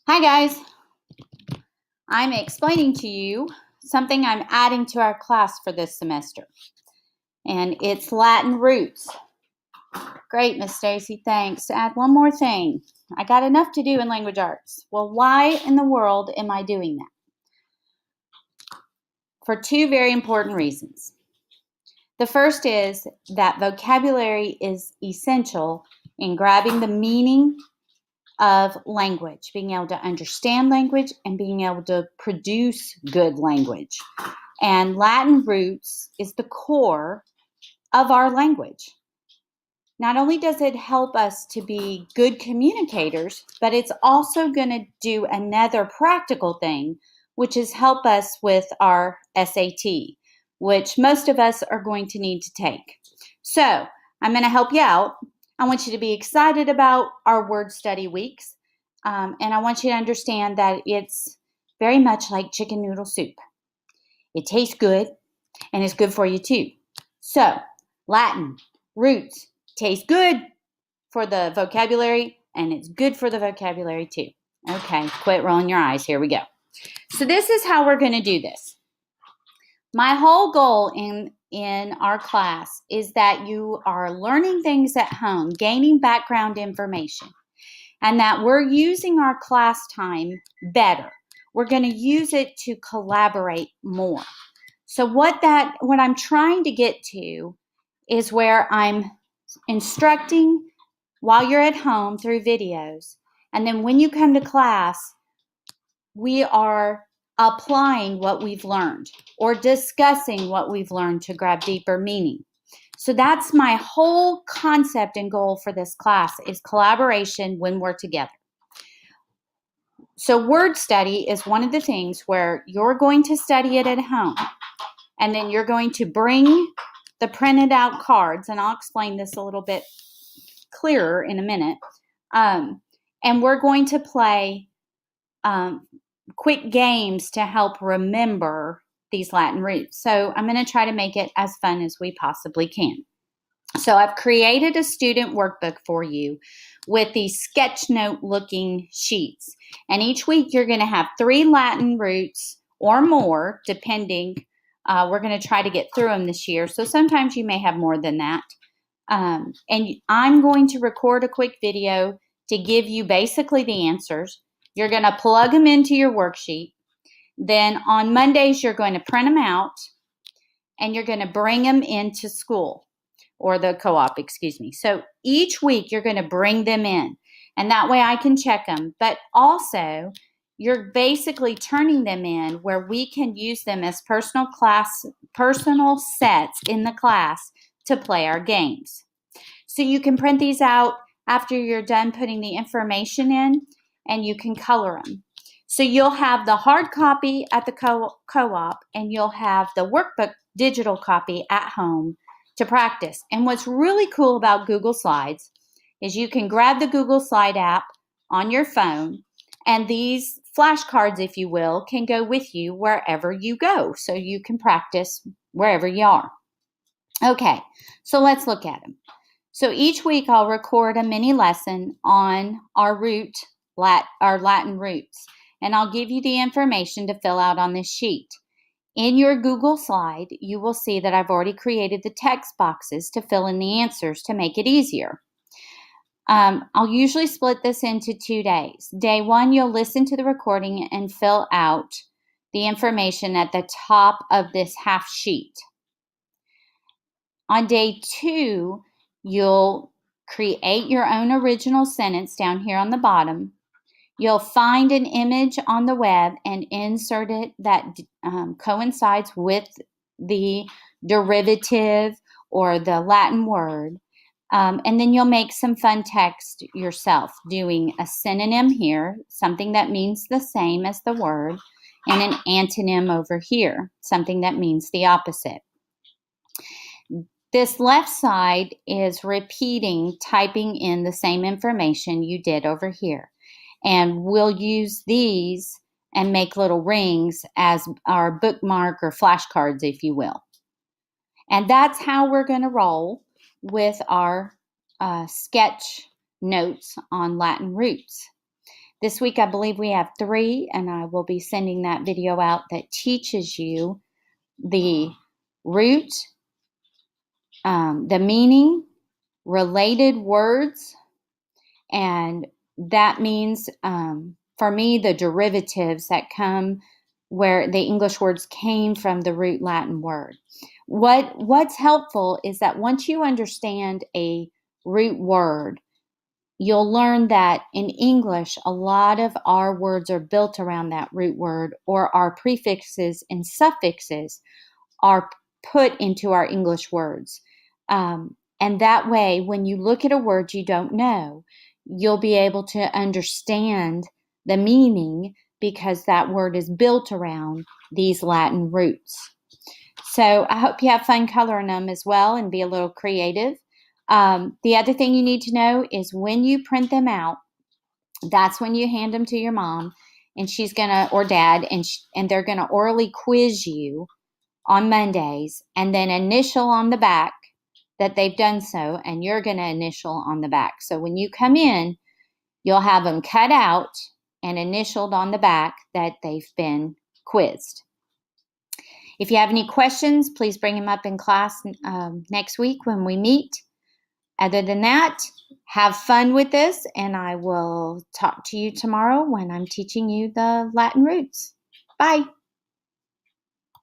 Hi guys, I'm explaining to you something I'm adding to our class for this semester, and it's Latin roots. Great, Miss Stacy, thanks. Add one more thing. I got enough to do in language arts. Well, why in the world am I doing that? For two very important reasons. The first is that vocabulary is essential in grabbing the meaning of language, being able to understand language and being able to produce good language. And Latin roots is the core of our language. Not only does it help us to be good communicators, but it's also going to do another practical thing, which is help us with our SAT, which most of us are going to need to take. So I'm going to help you out. I want you to be excited about our word study weeks. And I want you to understand that it's very much like chicken noodle soup. It tastes good and it's good for you too. So, Latin, roots, tastes good for the vocabulary and it's good for the vocabulary too. Okay, quit rolling your eyes. Here we go. So this is how we're going to do this. My whole goal in our class is that you are learning things at home, gaining background information, and that we're using our class time better. We're going to use it to collaborate more. So what I'm trying to get to is where I'm instructing while you're at home through videos. And then when you come to class, we are applying what we've learned or discussing what we've learned to grab deeper meaning. So that's my whole concept and goal for this class is collaboration when we're together. So word study is one of the things where you're going to study it at home. And then you're going to bring the printed out cards, and I'll explain this a little bit clearer in a minute. And we're going to play quick games to help remember these Latin roots. So I'm going to try to make it as fun as we possibly can. So I've created a student workbook for you with these sketch note looking sheets. And each week you're going to have 3 Latin roots or more, depending. We're going to try to get through them this year. So sometimes you may have more than that. And I'm going to record a quick video to give you basically the answers. You're going to plug them into your worksheet. Then on Mondays, you're going to print them out and you're going to bring them into school or the co-op, excuse me. So each week you're going to bring them in and that way I can check them. But also you're basically turning them in where we can use them as personal sets in the class to play our games. So you can print these out after you're done putting the information in and you can color them. So you'll have the hard copy at the co-op and you'll have the workbook digital copy at home to practice. And what's really cool about Google Slides is you can grab the Google Slide app on your phone and these flashcards, if you will, can go with you wherever you go. So you can practice wherever you are. Okay, so let's look at them. So each week I'll record a mini lesson on our Latin roots, and I'll give you the information to fill out on this sheet. In your Google slide, you will see that I've already created the text boxes to fill in the answers to make it easier. I'll usually split this into 2 days. Day 1, you'll listen to the recording and fill out the information at the top of this half sheet. On day 2, you'll create your own original sentence down here on the bottom. You'll find an image on the web and insert it that coincides with the derivative or the Latin word. And then you'll make some fun text yourself, doing a synonym here, something that means the same as the word, and an antonym over here, something that means the opposite. This left side is repeating, typing in the same information you did over here. And we'll use these and make little rings as our bookmark or flashcards, if you will. And that's how we're going to roll with our sketch notes on Latin roots. This week, I believe we have 3, and I will be sending that video out that teaches you the root, the meaning, related words, and that means, for me, the derivatives that come where the English words came from the root Latin word. What's helpful is that once you understand a root word, you'll learn that in English, a lot of our words are built around that root word, or our prefixes and suffixes are put into our English words. And that way, when you look at a word you don't know, you'll be able to understand the meaning because that word is built around these Latin roots. So I hope you have fun coloring them as well and be a little creative. The other thing you need to know is when you print them out, that's when you hand them to your mom, and she's gonna, or dad, and they're gonna orally quiz you on Mondays, and then initial on the back that they've done so, and you're gonna initial on the back. So when you come in, you'll have them cut out and initialed on the back that they've been quizzed. If you have any questions, please bring them up in class next week when we meet. Other than that, have fun with this, and I will talk to you tomorrow when I'm teaching you the Latin roots. Bye.